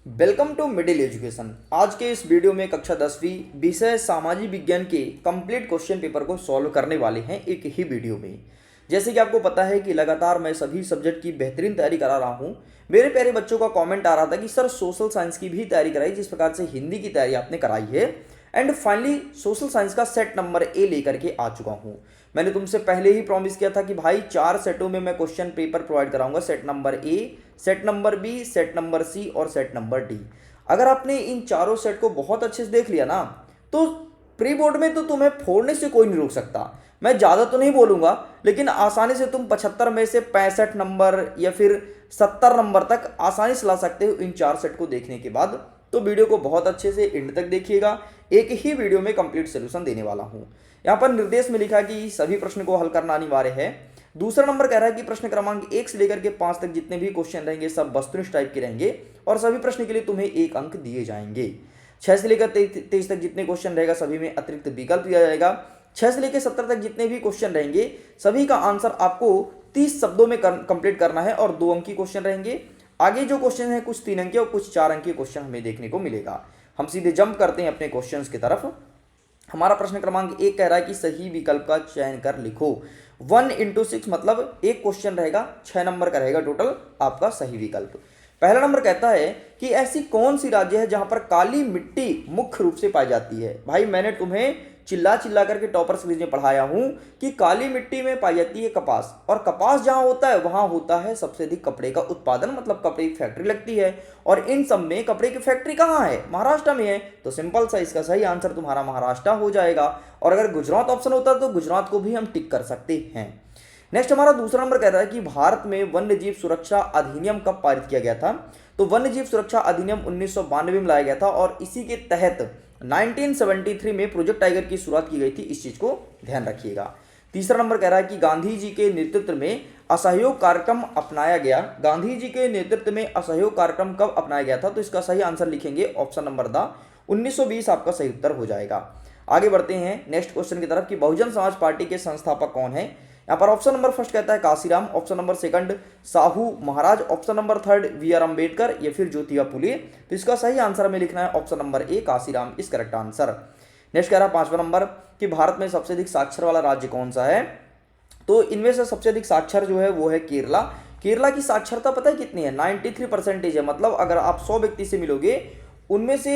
Welcome to middle education. आज के इस वीडियो में कक्षा 10वीं विषय सामाजिक विज्ञान के कंप्लीट क्वेश्चन पेपर को सॉल्व करने वाले हैं एक ही वीडियो में। जैसे कि आपको पता है कि लगातार मैं सभी सब्जेक्ट की बेहतरीन तैयारी करा रहा हूं। मेरे प्यारे बच्चों का कमेंट आ रहा था कि सर सोशल साइंस की भी तैयारी कराई, जिस प्रकार से हिंदी की तैयारी आपने कराई है। एंड फाइनली सोशल साइंस का सेट नंबर ए लेकर के आ चुका हूं। मैंने तुमसे पहले ही प्रॉमिस किया था कि भाई 4 सेटों में मैं क्वेश्चन पेपर प्रोवाइड कराऊंगा, set number A, set number B, set number C और सेट नंबर डी। अगर आपने इन चारों सेट को बहुत अच्छे से देख लिया ना, तो प्री बोर्ड में तो तुम्हें फोड़ने से कोई नहीं रोक सकता। मैं ज़्यादा तो नहीं बोलूँगा, लेकिन आसानी से तुम 75 में से 65 नंबर या फिर 70 नंबर तक आसानी से ला सकते हो इन 4 सेट को देखने के बाद। तो वीडियो को बहुत अच्छे से एंड तक देखिएगा, एक ही वीडियो में कंप्लीट सोल्यूशन देने वाला हूँ। यहाँ पर निर्देश में लिखा है कि सभी प्रश्न को हल करना अनिवार्य है। दूसरा नंबर कह रहा है कि प्रश्न क्रमांक 1 से लेकर के 5 तक जितने भी क्वेश्चन रहेंगे सब वस्तुनिष्ठ टाइप के रहेंगे और सभी प्रश्न के लिए तुम्हें 1 अंक दिए जाएंगे। 6 से लेकर 23 तक जितने क्वेश्चन रहेगा सभी में अतिरिक्त विकल्प दिया जाएगा। 6 से लेकर 70 तक जितने भी क्वेश्चन रहेंगे सभी का आंसर आपको 30 शब्दों में कंप्लीट करना है और 2 अंक की क्वेश्चन रहेंगे। आगे जो क्वेश्चन है कुछ 3 अंक और कुछ 4 अंक के क्वेश्चन हमें देखने को मिलेगा। हम सीधे जंप करते हैं अपने क्वेश्चंस की तरफ। हमारा प्रश्न क्रमांक 1 कह रहा है कि सही विकल्प का चयन कर लिखो। 1 into 6 मतलब एक क्वेश्चन रहेगा, 6 नंबर का रहेगा टोटल आपका सही विकल्प। पहला नंबर कहता है कि ऐसी कौन सी राज्य है जहां पर काली मिट्टी मुख्य रूप से पाई जाती है। भाई मैंने तुम्हें चिल्ला चिल्ला करके टॉपर सीरीज में पढ़ाया हूं कि काली मिट्टी में पाई जाती है कपास, और कपास जहां होता है वहां होता है सबसे अधिक कपड़े का उत्पादन, मतलब कपड़े की फैक्ट्री लगती है। और इन सब में कपड़े की फैक्ट्री कहां है? महाराष्ट्र में है। तो सिंपल सा इसका सही आंसर तुम्हारा महाराष्ट्र हो जाएगा। और अगर गुजरात ऑप्शन होता तो गुजरात को भी हम टिक कर सकते हैं। नेक्स्ट हमारा दूसरा नंबर कहता है कि भारत में वन्य जीव सुरक्षा अधिनियम कब पारित किया गया था। तो वन्य जीव सुरक्षा अधिनियम 1992 में लाया गया था और इसी के तहत 1973 में प्रोजेक्ट टाइगर की शुरुआत की गई थी। इस चीज को ध्यान रखिएगा। तीसरा नंबर कह रहा है कि गांधी जी के नेतृत्व में असहयोग कार्यक्रम अपनाया गया। गांधी जी के नेतृत्व में असहयोग कार्यक्रम कब अपनाया गया था? तो इसका सही आंसर लिखेंगे ऑप्शन नंबर द 1920 आपका सही उत्तर हो जाएगा। आगे बढ़ते हैं नेक्स्ट क्वेश्चन की तरफ कि बहुजन समाज पार्टी के संस्थापक कौन है। यहाँ पर ऑप्शन नंबर फर्स्ट कहता है Kashiram, option number second Sahu Maharaj, option number third B R. Ambedkar या फिर ज्योतिबा फुले। तो इसका सही आंसर हमें लिखना है ऑप्शन नंबर ए काशीराम इस करेक्ट आंसर। नेक्स्ट कह रहा है 5वां नंबर कि भारत में सबसे अधिक साक्षर वाला राज्य कौन सा है। तो इनमें से सबसे अधिक साक्षर जो है वो है केरला। केरला की साक्षरता पता है कितनी है? 93% है। मतलब अगर आप 100 व्यक्ति से मिलोगे उनमें से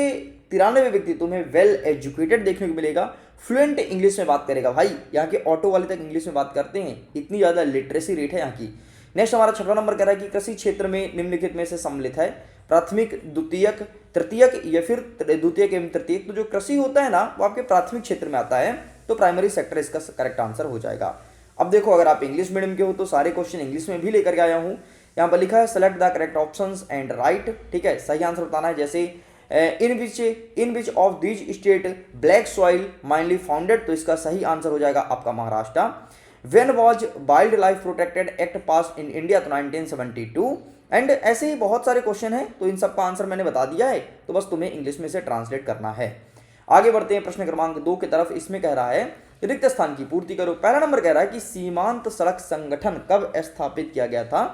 93 व्यक्ति तुम्हें वेल एजुकेटेड देखने को मिलेगा, फ्लुएंट इंग्लिश में बात करेगा। भाई यहाँ के ऑटो वाले तक इंग्लिश में बात करते हैं, इतनी ज़्यादा लिटरेसी रेट है यहाँ की। नेक्स्ट हमारा 6वां नंबर कह रहा है कि कृषि क्षेत्र में निम्नलिखित में से सम्मिलित है प्राथमिक, द्वितीयक, तृतीयक या फिर द्वितीयक एवं तृतीयक। तो जो कृषि होता है ना वो आपके प्राथमिक क्षेत्र में आता है, तो प्राइमरी सेक्टर इसका करेक्ट आंसर हो जाएगा। अब देखो अगर आप इंग्लिश मीडियम के हो तो सारे क्वेश्चन इंग्लिश में भी लेकर के आया हूँ। यहाँ पर लिखा है select the correct options and write. ठीक है, सही आंसर बताना है। जैसे in which of these state black soil mainly founded. तो इसका सही आंसर हो जाएगा आपका Maharashtra. When was wildlife protected act pass in India? तो 1972। एंड ऐसे ही बहुत सारे क्वेश्चन हैं, तो इन सबका आंसर मैंने बता दिया है, तो बस तुम्हें इंग्लिश में से ट्रांसलेट करना है। आगे बढ़ते हैं प्रश्न क्रमांक 2 की तरफ। इसमें कह रहा है रिक्त स्थान की पूर्ति करो। पहला नंबर कह रहा है कि सीमांत सड़क संगठन कब स्थापित किया गया था।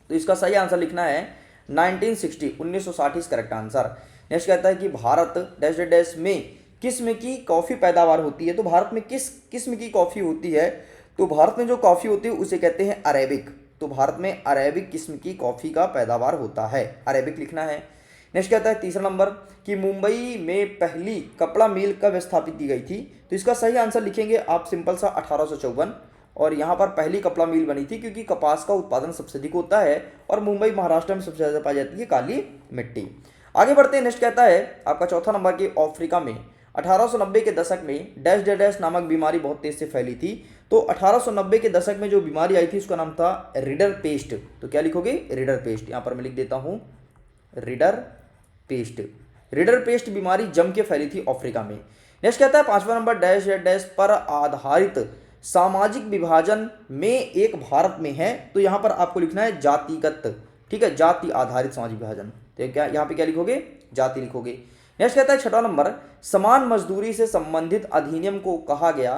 तो इसका सही आंसर लिखना है 1960 1960 इस करेक्ट आंसर। नेक्स्ट कहता है कि भारत डैश डैश में किस्म की कॉफी पैदावार होती है। तो भारत में किस किस्म की कॉफी होती है? तो भारत में जो कॉफी होती है उसे कहते हैं अरेबिक। तो भारत में अरेबिक किस्म की कॉफी का पैदावार होता है, अरेबिक लिखना है। नेक्स्ट कहता है तीसरा नंबर कि मुंबई में पहली कपड़ा मिल कब स्थापित की गई थी। तो इसका सही आंसर लिखेंगे आप सिंपल सा 1854। और यहाँ पर पहली कपड़ा मिल बनी थी क्योंकि कपास का उत्पादन सबसे अधिक होता है और मुंबई महाराष्ट्र में सबसे ज़्यादा पाई जाती है काली मिट्टी। आगे बढ़ते हैं। नेक्स्ट कहता है आपका चौथा नंबर कि अफ्रीका में 1890 के दशक में डैश डैश नामक बीमारी बहुत तेज से फैली थी। तो 1890 के दशक में जो बीमारी आई थी उसका नाम था रिडर पेस्ट। तो क्या लिखोगे? Reader paste. यहाँ पर मैं लिख देता हूँ रिडर पेस्ट। रिडर पेस्ट बीमारी जम के फैली थी अफ्रीका में। नेक्स्ट कहता है 5वां नंबर डैश डैश पर आधारित सामाजिक विभाजन में एक भारत में है। तो यहाँ पर आपको लिखना है जातिगत। ठीक है, जाति आधारित सामाजिक विभाजन। तो क्या यहाँ पे क्या लिखोगे? जाति लिखोगे। नेक्स्ट कहता है 6वां नंबर समान मजदूरी से संबंधित अधिनियम को कहा गया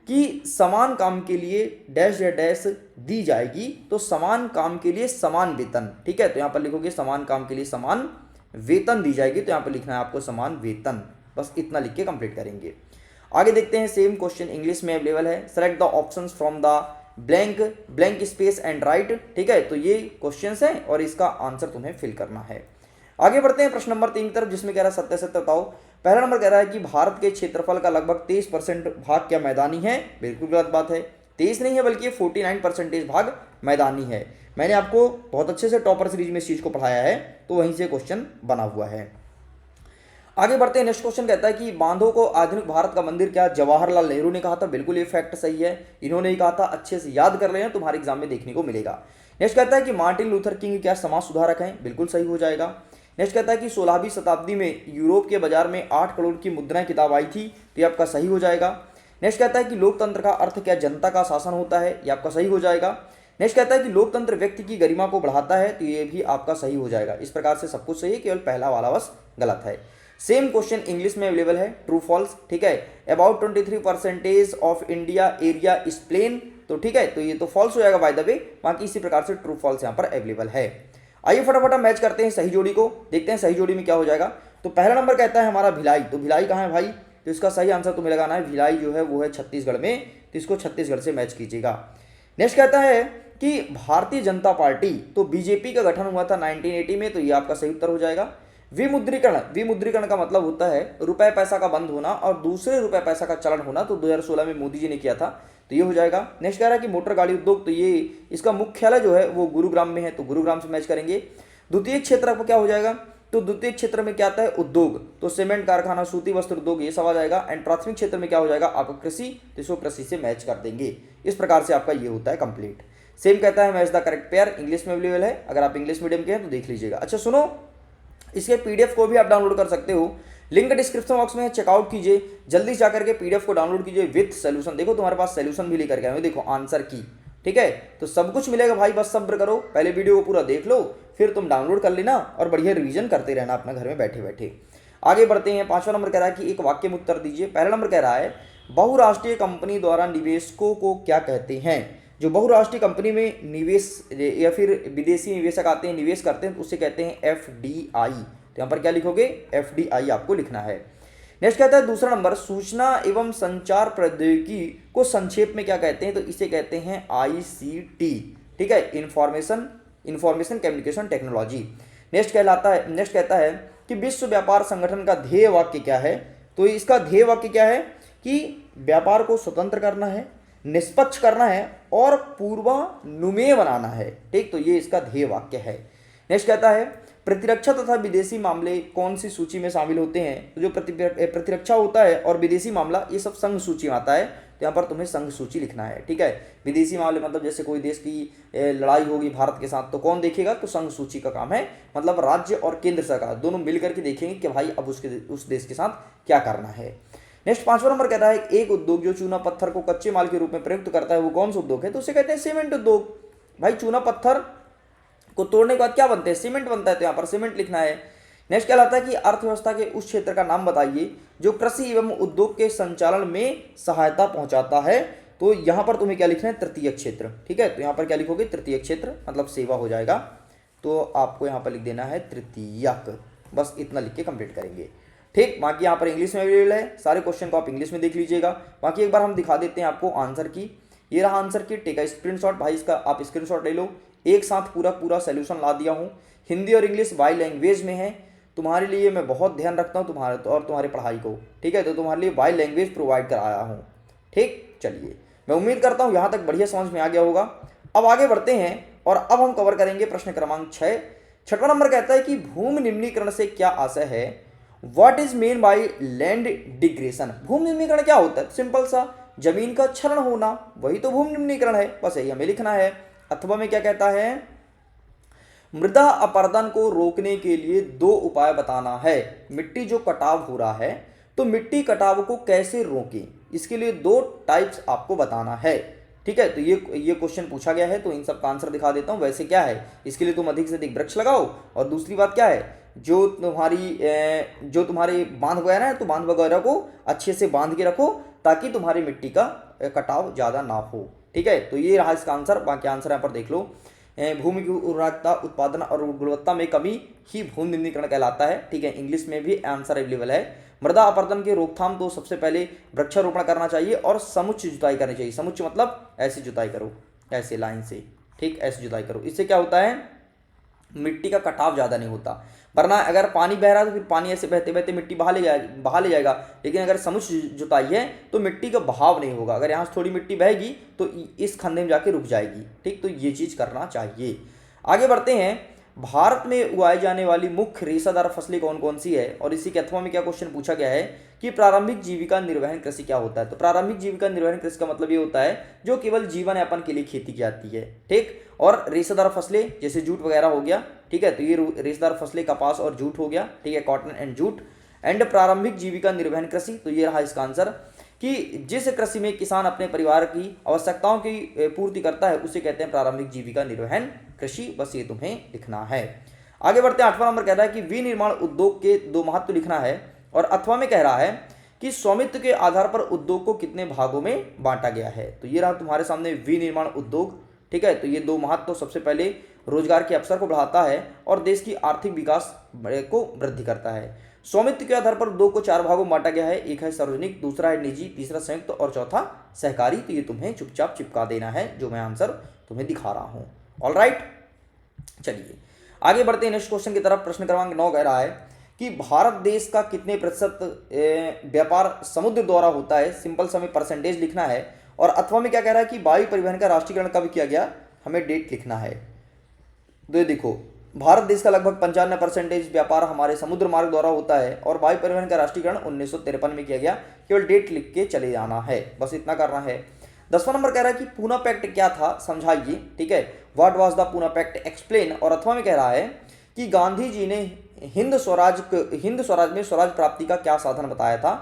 कि समान काम के लिए डैश डैश दी जाएगी। तो समान काम के लिए समान वेतन। ठीक है, तो यहाँ पर लिखोगे समान काम के लिए समान वेतन दी जाएगी। तो यहाँ पर लिखना है आपको समान वेतन, बस इतना लिख के कंप्लीट करेंगे। आगे देखते हैं, सेम क्वेश्चन इंग्लिश में अवेलेबल है। Select the options from the blank space and write. ठीक है, तो ये क्वेश्चंस हैं और इसका आंसर तुम्हें फिल करना है। आगे बढ़ते हैं प्रश्न नंबर 3 की तरफ, जिसमें कह रहा है सत्य सत्य बताओ। पहला नंबर कह रहा है कि भारत के क्षेत्रफल का लगभग 23% भाग क्या मैदानी है। बिल्कुल गलत बात है, 23 नहीं है बल्कि 49% भाग मैदानी है। मैंने आपको बहुत अच्छे से टॉपर सीरीज में इस चीज को पढ़ाया है, तो वहीं से क्वेश्चन बना हुआ है। आगे बढ़ते हैं, नेक्स्ट क्वेश्चन कहता है कि बांधों को आधुनिक भारत का मंदिर क्या जवाहरलाल नेहरू ने कहा था। बिल्कुल ये फैक्ट सही है, इन्होंने ही कहा था, अच्छे से याद कर लेना, तुम्हारे एग्जाम में देखने को मिलेगा। नेक्स्ट कहता है कि मार्टिन लूथर किंग क्या समाज सुधारक हैं। बिल्कुल सही हो जाएगा। नेक्स्ट कहता है कि 16वीं शताब्दी में यूरोप के बाजार में 8 करोड़ की मुद्राएं किताब आई थी। तो ये आपका सही हो जाएगा। नेक्स्ट कहता है कि लोकतंत्र का अर्थ क्या जनता का शासन होता है। ये आपका सही हो जाएगा। नेक्स्ट कहता है कि लोकतंत्र व्यक्ति की गरिमा को बढ़ाता है। तो ये भी आपका सही हो जाएगा। इस प्रकार से सब कुछ सही है, केवल पहला वाला बस गलत है। सेम क्वेश्चन इंग्लिश में अवेलेबल है, ट्रू फॉल्स। ठीक है, about 23% of India area is plain. तो ठीक है, तो ये तो फॉल्स हो जाएगा बाय द वे, बाकी इसी प्रकार से ट्रू फॉल्स यहाँ पर अवेलेबल है। आइए फटाफट मैच करते हैं सही जोड़ी को, देखते हैं सही जोड़ी में क्या हो जाएगा। तो पहला नंबर कहता है हमारा भिलाई। तो भिलाई कहाँ है भाई, तो इसका सही आंसर तुम्हें लगाना है। भिलाई जो है वो है छत्तीसगढ़ में, तो इसको छत्तीसगढ़ से मैच कीजिएगा। नेक्स्ट कहता है कि भारतीय जनता पार्टी, तो बीजेपी का गठन हुआ था 1980 में। तो ये आपका सही उत्तर हो जाएगा। विमुद्रीकरण का मतलब होता है रुपए पैसा का बंद होना और दूसरे रुपए पैसा का चलन होना। तो 2016 में मोदी जी ने किया था, तो ये हो जाएगा। नेक्स्ट कह रहा है कि मोटर गाड़ी उद्योग, तो ये इसका मुख्यालय जो है वो गुरुग्राम में है, तो गुरुग्राम से मैच करेंगे। द्वितीय क्षेत्र आपको क्या हो जाएगा, तो द्वितीय क्षेत्र में क्या आता है उद्योग, तो सीमेंट कारखाना, सूती वस्त्र उद्योग, ये सब आ जाएगा। एंड प्राथमिक क्षेत्र में क्या हो जाएगा आपका कृषि, तो इसको कृषि से मैच कर देंगे। इस प्रकार से आपका ये होता है कंप्लीट। सेम कहता है match the correct pair, English में अवेलेबल है, अगर आप इंग्लिश मीडियम के हैं तो देख लीजिएगा। अच्छा सुनो, इसके पीडीएफ को भी आप डाउनलोड कर सकते हो, लिंक डिस्क्रिप्शन बॉक्स में है, चेकआउट कीजिए, जल्दी जा करके पीडीएफ को डाउनलोड कीजिए विथ सोल्यूशन। देखो तुम्हारे पास सोल्यूशन भी लेकर के आए, देखो आंसर की। ठीक है, तो सब कुछ मिलेगा भाई, बस सब्र करो, पहले वीडियो को पूरा देख लो, फिर तुम डाउनलोड कर लेना और बढ़िया रिवीजन करते रहना अपना घर में बैठे बैठे। आगे बढ़ते हैं, 5वां नंबर कह रहा है कि एक वाक्य में उत्तर दीजिए। पहला नंबर कह रहा है बहुराष्ट्रीय कंपनी द्वारा निवेशकों को क्या कहते हैं। जो बहुराष्ट्रीय कंपनी में निवेश या फिर विदेशी निवेशक आते हैं, निवेश करते हैं, तो उसे कहते हैं एफडीआई। तो यहाँ पर क्या लिखोगे, एफडीआई आपको लिखना है। नेक्स्ट कहता है दूसरा नंबर, सूचना एवं संचार प्रौद्योगिकी को संक्षेप में क्या कहते हैं, तो इसे कहते हैं आईसीटी। ठीक है, इंफॉर्मेशन कम्युनिकेशन टेक्नोलॉजी। नेक्स्ट कहता है कि विश्व व्यापार संगठन का ध्येय वाक्य क्या है। तो इसका ध्येय वाक्य क्या है कि व्यापार को स्वतंत्र करना है, निष्पक्ष करना है और पूर्वानुमेय बनाना है। ठीक, तो ये इसका ध्येय वाक्य है। नेक्स्ट कहता है प्रतिरक्षा तथा विदेशी मामले कौन सी सूची में शामिल होते हैं। तो जो प्रतिरक्षा होता है और विदेशी मामला, ये सब संघ सूची में आता है, तो यहाँ पर तुम्हें संघ सूची लिखना है। ठीक है, विदेशी मामले मतलब जैसे कोई देश की लड़ाई होगी भारत के साथ, तो कौन देखेगा, तो संघ सूची का काम है, मतलब राज्य और केंद्र सरकार दोनों मिलकर के देखेंगे कि भाई अब उस देश के साथ क्या करना है। नेक्स्ट 5वां नंबर कहता है एक उद्योग जो चूना पत्थर को कच्चे माल के रूप में प्रयुक्त करता है वो कौन सा उद्योग है, तो उसे कहते हैं सीमेंट उद्योग। भाई चूना पत्थर को तोड़ने के बाद क्या बनते हैं, सीमेंट बनता है, तो यहाँ पर सीमेंट लिखना है। नेक्स्ट क्या लाता है कि अर्थव्यवस्था के उस क्षेत्र का नाम बताइए जो कृषि एवं उद्योग के संचालन में सहायता पहुंचाता है। तो यहाँ पर तुम्हें क्या लिखना है, तृतीय क्षेत्र। ठीक है, तो यहाँ पर क्या लिखोगे, तृतीय क्षेत्र मतलब सेवा हो जाएगा, तो आपको यहाँ पर लिख देना है तृतीयक, बस इतना लिख के कंप्लीट करेंगे। ठीक, बाकी यहाँ पर इंग्लिश में अवेलेबल है, सारे क्वेश्चन को आप इंग्लिश में देख लीजिएगा। बाकी एक बार हम दिखा देते हैं आपको आंसर की। ये रहा आंसर की, टेक अ स्क्रीनशॉट, भाई इसका आप स्क्रीनशॉट ले लो। एक साथ पूरा सोल्यूशन ला दिया हूँ, हिंदी और इंग्लिश बाई लैंग्वेज में है। तुम्हारे लिए मैं बहुत ध्यान रखता हूँ तुम्हारे पढ़ाई को। ठीक है, तो तुम्हारे लिए बाई लैंग्वेज प्रोवाइड कराया हूँ। ठीक, चलिए मैं उम्मीद करता हूँ यहाँ तक बढ़िया समझ में आ गया होगा। अब आगे बढ़ते हैं और अब हम कवर करेंगे प्रश्न क्रमांक 6। 6वां नंबर कहता है कि भूमि निम्नीकरण से क्या आशय है। What is mean by land degradation. भूमि निम्नीकरण क्या होता है, सिंपल सा, जमीन का क्षरण होना, वही तो भूमि निम्नीकरण है, बस यही हमें लिखना है। अथवा में क्या कहता है, मृदा अपरदन को रोकने के लिए 2 उपाय बताना है। मिट्टी जो कटाव हो रहा है, तो मिट्टी कटाव को कैसे रोकें, इसके लिए 2 टाइप्स आपको बताना है। ठीक है, तो ये क्वेश्चन पूछा गया है, तो इन सब का आंसर दिखा देता हूं। वैसे क्या है, इसके लिए तुम अधिक से अधिक वृक्ष लगाओ, और दूसरी बात क्या है, जो तुम्हारे बांध वगैरह है, तो बांध वगैरह को अच्छे से बांध के रखो ताकि तुम्हारी मिट्टी का कटाव ज़्यादा ना हो। ठीक है, तो ये रहा इसका आंसर, बाकी आंसर यहाँ पर देख लो। भूमि की उर्वरकता, उत्पादन और गुणवत्ता में कमी ही भूमि निम्नीकरण कहलाता है। ठीक है, इंग्लिश में भी आंसर अवेलेबल है। मृदा अपरदन के रोकथाम तो सबसे पहले वृक्षारोपण करना चाहिए और समुच्च जुताई करनी चाहिए। समुच्च मतलब ऐसी जुताई करो, ऐसे लाइन से, ठीक, ऐसी जुताई करो। इससे क्या होता है, मिट्टी का कटाव ज़्यादा नहीं होता। वरना अगर पानी बह रहा है तो फिर पानी ऐसे बहते बहते मिट्टी बहा ले जाएगा। लेकिन अगर समुच्च जुताई है तो मिट्टी का बहाव नहीं होगा। अगर यहाँ से थोड़ी मिट्टी बहेगी तो इस खंधे में जाके रुक जाएगी। ठीक, तो ये चीज़ करना चाहिए। आगे बढ़ते हैं। भारत में उगाई जाने वाली मुख्य रेशादार फसलें कौन कौन सी है, और इसी के अथवा में क्या क्वेश्चन पूछा गया है कि प्रारंभिक जीविका निर्वहन कृषि क्या होता है। तो प्रारंभिक जीविका निर्वहन कृषि का मतलब ये होता है जो केवल जीवन यापन के लिए खेती की जाती है। ठीक, और रेशादार फसलें जैसे जूट वगैरह हो गया। ठीक है, तो ये रेशादार फसलें कपास और जूट हो गया। ठीक है, कॉटन एंड जूट। एंड प्रारंभिक जीविका निर्वहन कृषि, तो ये रहा इसका आंसर कि जिस कृषि में किसान अपने परिवार की आवश्यकताओं की पूर्ति करता है उसे कहते हैं प्रारंभिक जीविका निर्वहन कृषि। बस ये तुम्हें लिखना है। आगे बढ़ते हैं। 8वां नंबर कह रहा है कि विनिर्माण उद्योग के 2 महत्व लिखना है, और अथवा में कह रहा है कि स्वामित्व के आधार पर उद्योग को कितने भागों में बांटा गया है। तो ये रहा तुम्हारे सामने विनिर्माण उद्योग। ठीक है, तो ये 2 महत्व तो सबसे पहले रोजगार के अवसर को बढ़ाता है और देश की आर्थिक विकास को वृद्धि करता है। स्वामित्व के आधार पर उद्योग को 4 भागों में बांटा गया है। एक है सार्वजनिक, दूसरा है निजी, तीसरा संयुक्त और चौथा सहकारी। तो ये तुम्हें चुपचाप चिपका देना है जो मैं आंसर तुम्हें दिखा रहा हूं। ऑल राइट, चलिए आगे बढ़ते हैं नेक्स्ट क्वेश्चन की तरफ। प्रश्न क्रमांक 9 कह रहा है कि भारत देश का कितने प्रतिशत व्यापार समुद्र द्वारा होता है। सिंपल सा हमें परसेंटेज लिखना है। और अथवा में क्या कह रहा है कि वायु परिवहन का राष्ट्रीयकरण कब किया गया, हमें डेट लिखना है। तो ये देखो, भारत देश का लगभग 95% व्यापार हमारे समुद्र मार्ग द्वारा होता है और वायु परिवहन का राष्ट्रीयकरण 1953 में किया गया। केवल डेट लिख के चले जाना है, बस इतना करना है। 10वां नंबर कह रहा है कि पूना पैक्ट क्या था, समझाइए। ठीक है, what was the Poona pact, explain. और अथवा में कह रहा है कि गांधी जी ने हिंद स्वराज में स्वराज प्राप्ति का क्या साधन बताया था।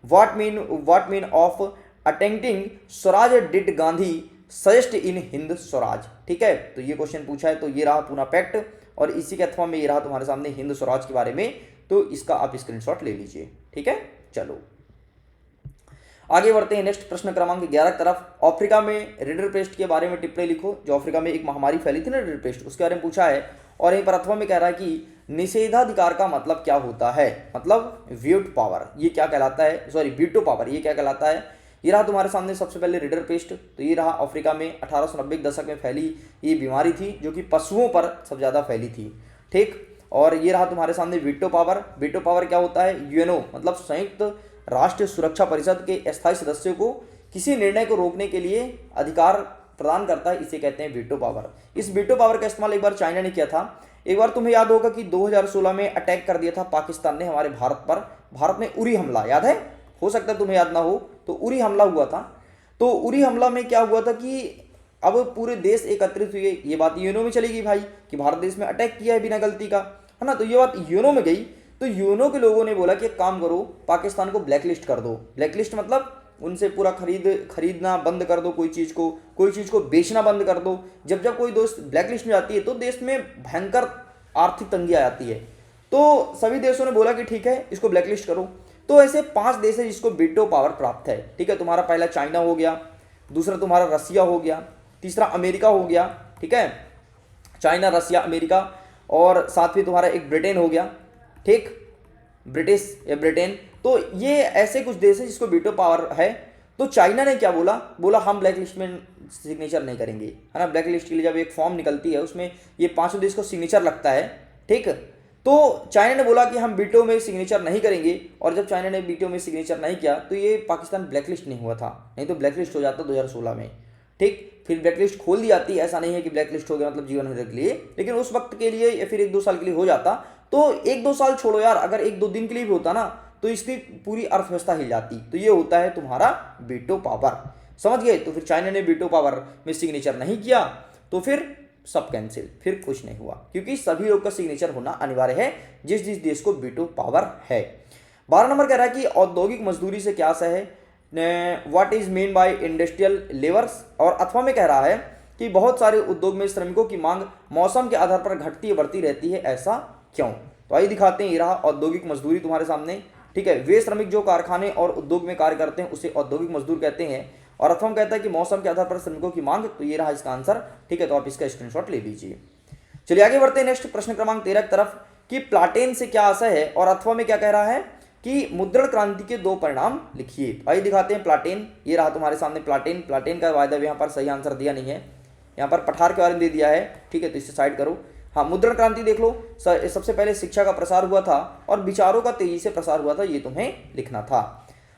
What mean of attaining Swaraj did Gandhi suggest in Hind Swaraj. ठीक है, तो ये क्वेश्चन पूछा है। तो ये रहा पूना पैक्ट, और इसी के अथवा में ये रहा तुम्हारे सामने हिंद स्वराज के बारे में। तो इसका आप स्क्रीनशॉट ले लीजिए। ठीक है, चलो आगे बढ़ते हैं नेक्स्ट प्रश्न क्रमांक 11 की तरफ। अफ्रीका में रिडर पेस्ट के बारे में टिप्पणी लिखो। जो अफ्रीका में एक महामारी फैली थी ना, रिडर पेस्ट, उसके बारे में पूछा है। और यहीं पर अथवा में कह रहा है कि निषेधाधिकार का मतलब क्या होता है, मतलब वीटो पावर ये क्या कहलाता है, सॉरी वीटो पावर ये क्या कहलाता है। ये रहा तुम्हारे सामने सबसे पहले रिडर पेस्ट। तो ये रहा अफ्रीका में 1890 के दशक में फैली ये बीमारी थी जो कि पशुओं पर सबसे ज़्यादा फैली थी। ठीक, और ये रहा तुम्हारे सामने वीटो पावर। वीटो पावर क्या होता है, यूएनओ मतलब संयुक्त राष्ट्र सुरक्षा परिषद के स्थायी सदस्यों को किसी निर्णय को रोकने के लिए अधिकार प्रदान करता है, इसे कहते हैं वीटो पावर। इस वीटो पावर का इस्तेमाल एक बार चाइना ने किया था। एक बार तुम्हें याद होगा कि 2016 में अटैक कर दिया था पाकिस्तान ने हमारे भारत पर। भारत में उरी हमला याद है, हो सकता है तुम्हें याद ना हो। तो उरी हमला हुआ था। तो उरी हमला में क्या हुआ था कि अब पूरे देश एकत्रित हुए। ये बात यूएनओ में चली गई भाई कि भारत देश में अटैक किया है बिना गलती का, है ना। तो ये बात यूएनओ में गई। तो यूएनओ के लोगों ने बोला कि एक काम करो, पाकिस्तान को ब्लैकलिस्ट कर दो। ब्लैकलिस्ट मतलब उनसे पूरा खरीदना बंद कर दो, कोई चीज़ को बेचना बंद कर दो। जब कोई दोस्त ब्लैकलिस्ट में जाती है तो देश में भयंकर आर्थिक तंगी आ जाती है। तो सभी देशों ने बोला कि ठीक है इसको ब्लैकलिस्ट करो। तो ऐसे 5 देश है जिसको वीटो पावर प्राप्त है। ठीक है, तुम्हारा पहला चाइना हो गया, दूसरा तुम्हारा रसिया हो गया, तीसरा अमेरिका हो गया। ठीक है, चाइना, रसिया, अमेरिका, और साथ में तुम्हारा एक ब्रिटेन हो गया। ठीक, ब्रिटेन। तो ये ऐसे कुछ देश है जिसको वीटो पावर है। तो चाइना ने क्या बोला हम ब्लैक लिस्ट में सिग्नेचर नहीं करेंगे, है ना। ब्लैक लिस्ट के लिए जब एक फॉर्म निकलती है उसमें ये 5 देश को सिग्नेचर लगता है। ठीक, तो चाइना ने बोला कि हम वीटो में सिग्नेचर नहीं करेंगे। और जब चाइना ने वीटो में सिग्नेचर नहीं किया तो ये पाकिस्तान ब्लैकलिस्ट नहीं हुआ था, नहीं तो ब्लैकलिस्ट हो जाता 2016 में। ठीक, फिर ब्लैकलिस्ट खोल दी जाती। ऐसा नहीं है कि ब्लैकलिस्ट हो गया मतलब जीवन भर के लिए, लेकिन उस वक्त के लिए या फिर 1-2 साल के लिए हो जाता। तो 1-2 साल छोड़ो यार, अगर 1-2 दिन के लिए भी होता ना तो इसकी पूरी अर्थव्यवस्था हिल जाती। तो ये होता है तुम्हारा वीटो पावर, समझ गए। तो फिर चाइना ने वीटो पावर में सिग्नेचर नहीं किया तो फिर सब कैंसिल, फिर कुछ नहीं हुआ, क्योंकि सभी लोग का सिग्नेचर होना अनिवार्य है जिस देश को वीटो पावर है। 12 नंबर कह रहा है कि औद्योगिक मजदूरी से क्या सह है, what is mean by industrial labours. और अथवा में कह रहा है कि बहुत सारे उद्योग में श्रमिकों की मांग मौसम के आधार पर घटती बढ़ती रहती है, ऐसा क्यों। तो आइए दिखाते हैं। ये रहा औद्योगिक मजदूरी तुम्हारे सामने। ठीक है, वे श्रमिक जो कारखाने और उद्योग में कार्य करते हैं उसे औद्योगिक मजदूर कहते हैं। और अथवा कहता है कि मौसम के आधार पर श्रमिकों की मांग, तो ये रहा इसका आंसर। ठीक है, तो आप इसका स्क्रीनशॉट ले लीजिए। चलिए आगे बढ़ते हैं नेक्स्ट प्रश्न क्रमांक 13 की तरफ कि प्लाटेन से क्या आशय है, और अथवा में क्या कह रहा है कि मुद्रण क्रांति के 2 परिणाम लिखिए। आइए दिखाते हैं प्लाटेन, ये रहा तुम्हारे सामने प्लाटेन। प्लाटेन का वायदा यहाँ पर सही आंसर दिया नहीं है, यहाँ पर पठार के बारे में दे दिया है। ठीक है, तो इसे साइड करो। हाँ, मुद्रण क्रांति देख लो, सबसे पहले शिक्षा का प्रसार हुआ था और विचारों का तेजी से प्रसार हुआ था, ये तुम्हें लिखना था।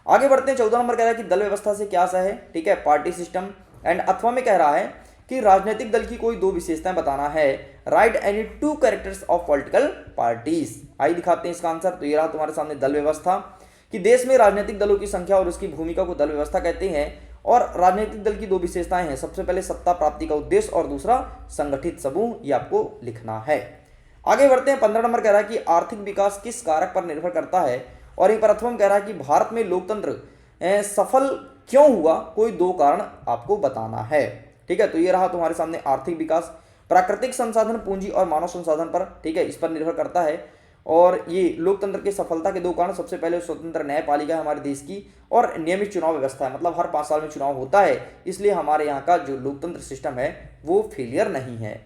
आगे बढ़ते हैं, 14 नंबर कह रहा है कि दल व्यवस्था से क्या आशय है। ठीक है, पार्टी सिस्टम। एंड अथवा में कह रहा है कि राजनीतिक दल की कोई 2 विशेषताएं बताना है। Right any 2 characters of political parties. आइए दिखाते हैं इसका आंसर, तो ये रहा तुम्हारे सामने दल व्यवस्था, कि देश में राजनीतिक दलों की संख्या और उसकी भूमिका को दल व्यवस्था कहते हैं। और राजनीतिक दल की 2 विशेषताएं हैं, सबसे पहले सत्ता प्राप्ति का उद्देश्य और दूसरा संगठित समूह, ये आपको लिखना है। आगे बढ़ते हैं, 15 नंबर कह रहा है कि आर्थिक विकास किस कारक पर निर्भर करता है, और एक प्रथम कह रहा है कि भारत में लोकतंत्र सफल क्यों हुआ, कोई 2 कारण आपको बताना है। ठीक है, तो ये रहा तुम्हारे सामने आर्थिक विकास, प्राकृतिक संसाधन, पूंजी और मानव संसाधन पर, ठीक है, इस पर निर्भर करता है। और ये लोकतंत्र की सफलता के 2 कारण, सबसे पहले स्वतंत्र न्यायपालिका है हमारे देश की, और नियमित चुनाव व्यवस्था है, मतलब हर 5 साल में चुनाव होता है, इसलिए हमारे यहाँ का जो लोकतंत्र सिस्टम है वो फेलियर नहीं है।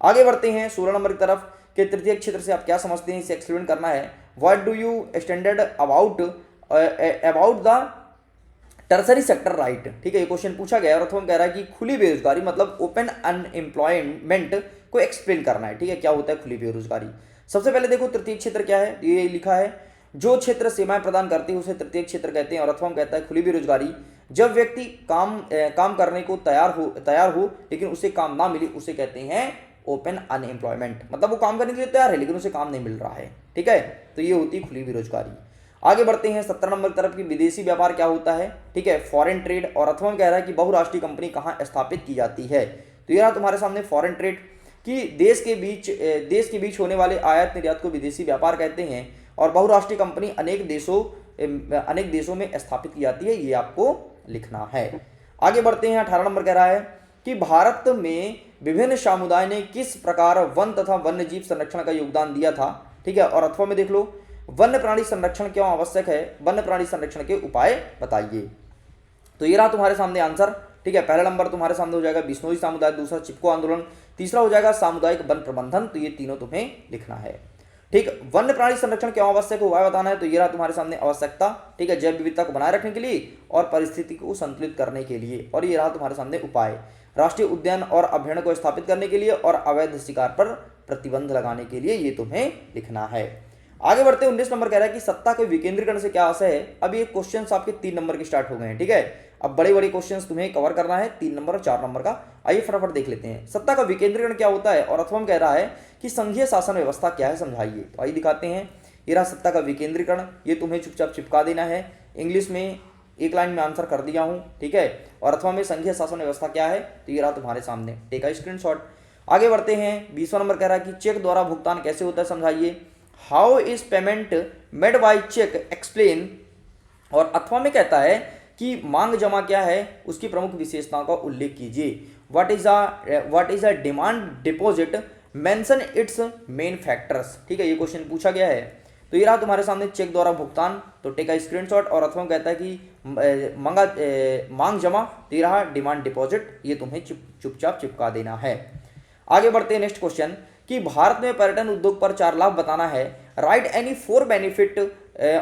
आगे बढ़ते हैं 16 नंबर की तरफ कि तृतीय क्षेत्र से आप क्या समझते हैं, इसे एक्सप्लेन करना है। What do you standard about the tertiary sector right. ठीक है, ये क्वेश्चन पूछा गया है और अथवा कह रहा है कि खुली बेरोजगारी मतलब ओपन अनएम्प्लॉयमेंट को एक्सप्लेन करना है। ठीक है, क्या होता है खुली बेरोजगारी। सबसे पहले देखो तृतीय क्षेत्र क्या है, ये लिखा है जो क्षेत्र सेवाएं प्रदान करते हैं उसे तृतीय क्षेत्र कहते हैं। और अथवा कहता है खुली बेरोजगारी जब व्यक्ति काम करने को तैयार हो लेकिन उसे काम ना मिले, उसे कहते हैं ओपन अनएम्प्लॉयमेंट, मतलब वो काम करने के लिए तैयार है लेकिन उसे काम नहीं मिल रहा है। ठीक है, तो ये होती है खुली बेरोजगारी। आगे बढ़ते हैं 17 नंबर की तरफ की विदेशी व्यापार क्या होता है। ठीक है, फॉरेन ट्रेड। और अथवा कह रहा है कि बहुराष्ट्रीय कंपनी कहाँ स्थापित की जाती है, तो ये रहा तुम्हारे सामने फॉरेन ट्रेड, कि देश के बीच होने वाले आयात निर्यात को विदेशी व्यापार कहते हैं। और बहुराष्ट्रीय कंपनी अनेक देशों में स्थापित की जाती है, ये आपको लिखना है। आगे बढ़ते हैं 18 नंबर कह रहा है कि भारत में विभिन्न समुदाय ने किस प्रकार वन तथा वन्य जीव संरक्षण का योगदान दिया था। ठीक है, और अथवा में देख लो वन्य प्राणी संरक्षण क्यों आवश्यक है, वन्य प्राणी संरक्षण के उपाय बताइए। तो ये रहा तुम्हारे सामने आंसर। ठीक है, पहला नंबर तुम्हारे सामने हो जाएगा बिश्नोई समुदाय, दूसरा चिपको आंदोलन, तीसरा हो जाएगा सामुदायिक वन प्रबंधन, तो ये तीनों तुम्हें लिखना है। ठीक, वन्य प्राणी संरक्षण क्यों आवश्यक है उपाय बताना है, तो ये रहा तुम्हारे सामने आवश्यकता। ठीक है, जैव विविधता को बनाए रखने के लिए और परिस्थिति को संतुलित करने के लिए। और ये रहा तुम्हारे सामने उपाय, राष्ट्रीय उद्यान और अभयारण्य को स्थापित करने के लिए और अवैध शिकार पर प्रतिबंध लगाने के लिए, ये तुम्हें लिखना है। आगे बढ़ते हैं 19 नंबर कह रहा है कि सत्ता के विकेंद्रीकरण से क्या आशय है। अब ये क्वेश्चंस आपके 3 नंबर के स्टार्ट हो गए हैं। ठीक है, अब बड़े बड़े क्वेश्चंस तुम्हें कवर करना है 3 नंबर और 4 नंबर का। आइए फटाफट देख लेते हैं सत्ता का विकेंद्रीकरण क्या होता है। और अथवा कह रहा है कि संघीय शासन व्यवस्था क्या है, समझाइए। तो आइए दिखाते हैं, ये रहा सत्ता का विकेंद्रीकरण, ये तुम्हें चुपचाप चिपका देना है। इंग्लिश में एक लाइन में आंसर कर दिया हूँ। ठीक है, और अथवा में संघीय शासन व्यवस्था क्या है, तो ये रहा तुम्हारे सामने, टेक अ स्क्रीनशॉट। आगे बढ़ते हैं 20वां नंबर कह रहा है कि चेक द्वारा भुगतान कैसे होता है, समझाइए। How is payment made by cheque explain. और अथवा में कहता है कि मांग जमा क्या है, उसकी प्रमुख विशेषताओं का उल्लेख कीजिए। What is a demand deposit, mention it's main factors. ठीक है, ये क्वेश्चन पूछा गया है। तो ये रहा तुम्हारे सामने चेक द्वारा भुगतान, तो टेक अ स्क्रीनशॉट। और अथवा कहता है कि मांग जमा, तो ये रहा डिमांड डिपॉजिट, ये तुम्हें चुपचाप चिपका देना है। आगे बढ़ते हैं नेक्स्ट क्वेश्चन कि भारत में पर्यटन उद्योग पर 4 लाभ बताना है। Right any 4 benefit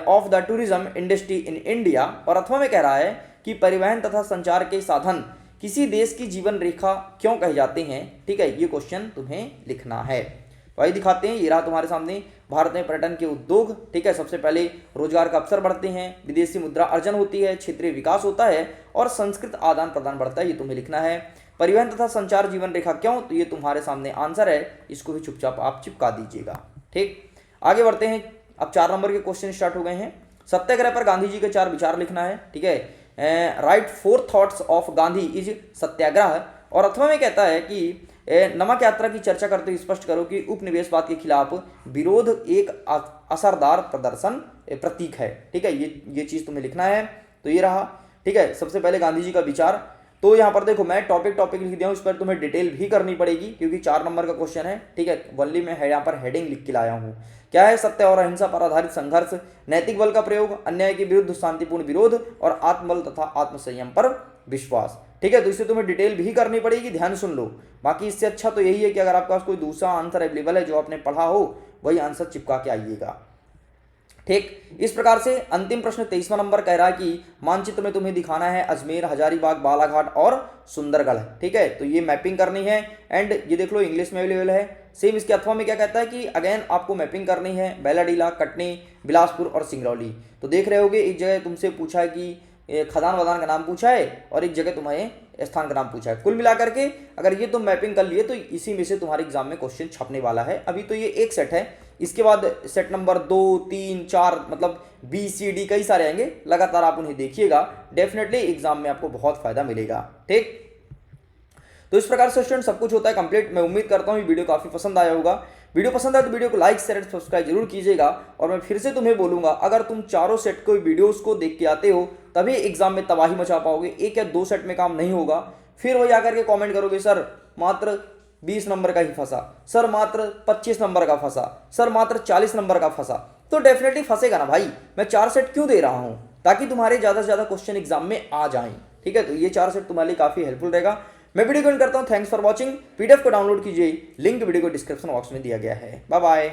of the tourism industry in India. और अथवा में कह रहा है कि परिवहन तथा संचार के साधन किसी देश की जीवन रेखा क्यों कहे जाते हैं। ठीक है, ये क्वेश्चन तुम्हें लिखना है। तो आइए दिखाते हैं, ये रहा तुम्हारे सामने भारत में पर्यटन के उद्योग। ठीक है, सबसे पहले रोजगार का अवसर बढ़ते हैं, विदेशी मुद्रा अर्जन होती है, क्षेत्रीय विकास होता है और संस्कृत आदान प्रदान बढ़ता है, ये तुम्हें लिखना है। परिवहन तथा संचार जीवन रेखा क्यों, तो ये तुम्हारे सामने आंसर है, इसको भी चुपचाप आप चिपका दीजिएगा। ठीक, आगे बढ़ते हैं, अब 4 नंबर के क्वेश्चन स्टार्ट हो गए हैं। सत्याग्रह पर गांधी जी के 4 विचार लिखना है। ठीक है, write 4 thoughts of Gandhi is Satyagraha. और अथवा में कहता है कि नमक यात्रा की चर्चा करते हुए स्पष्ट करो कि उपनिवेशवाद के खिलाफ विरोध एक असरदार प्रदर्शन प्रतीक है। ठीक है, ये चीज तुम्हें लिखना है। तो ये रहा। ठीक है, सबसे पहले गांधी जी का विचार, तो यहाँ पर देखो मैं टॉपिक लिख दिया हूँ, इस पर तुम्हें डिटेल भी करनी पड़ेगी क्योंकि 4 नंबर का क्वेश्चन है। ठीक है, वनली मैं यहाँ पर हेडिंग लिख के लाया हूँ। क्या है, सत्य और अहिंसा पर आधारित संघर्ष, नैतिक बल का प्रयोग, अन्याय के विरुद्ध शांतिपूर्ण विरोध और आत्मबल तथा आत्मसंयम पर विश्वास। ठीक है, तो इसे तुम्हें डिटेल भी करनी पड़ेगी, ध्यान सुन लो। बाकी इससे अच्छा तो यही है कि अगर आपके पास कोई दूसरा आंसर अवेलेबल है जो आपने पढ़ा हो, वही आंसर चिपका के आइएगा। ठीक, इस प्रकार से अंतिम प्रश्न 23वां नंबर कह रहा है कि मानचित्र में तुम्हें दिखाना है अजमेर, हजारीबाग, बालाघाट और सुंदरगढ़। ठीक है, तो ये मैपिंग करनी है एंड ये देख लो इंग्लिश में अवेलेबल है। सेम इसके अथवा में क्या कहता है कि अगेन आपको मैपिंग करनी है बैलाडीला, कटनी, बिलासपुर और सिंगरौली। तो देख रहे होगे एक जगह तुमसे पूछा है कि खदान वदान का नाम पूछा है और एक जगह तुम्हें स्थान का नाम पूछा है। कुल मिलाकर के अगर ये तुम मैपिंग कर लिए तो इसी में से तुम्हारे एग्जाम में क्वेश्चन छपने वाला है। अभी तो ये एक सेट है, इसके बाद सेट नंबर 2, 3, 4 मतलब BCD कई सारे आएंगे, लगातार आप उन्हें देखिएगा, डेफिनेटली एग्जाम में आपको बहुत फायदा मिलेगा। ठीक, तो इस प्रकार से स्टूडेंट सब कुछ होता है कंप्लीट। मैं उम्मीद करता हूँ ये वीडियो काफी पसंद आया होगा। वीडियो पसंद आए तो वीडियो को लाइक, शेयर, सब्सक्राइब जरूर कीजिएगा। और मैं फिर से तुम्हें बोलूंगा, अगर तुम चारों सेट को वीडियोस को देख के आते हो तभी एग्जाम में तबाही मचा पाओगे। एक या दो सेट में काम नहीं होगा, फिर वही आकर के कॉमेंट करोगे सर मात्र 20 नंबर का ही फंसा, सर मात्र 25 नंबर का फंसा, सर मात्र 40 नंबर का फंसा। तो डेफिनेटली फंसेगा ना भाई, मैं 4 सेट क्यों दे रहा हूं, ताकि तुम्हारे ज्यादा से ज्यादा क्वेश्चन एग्जाम में आ जाएं। ठीक है, तो ये 4 सेट तुम्हारे लिए काफी हेल्पफुल रहेगा। मैं वीडियो को एंड करता हूं। Thanks for watching. PDF को डाउनलोड कीजिए, लिंक वीडियो को डिस्क्रिप्शन बॉक्स में दिया गया है। Bye bye.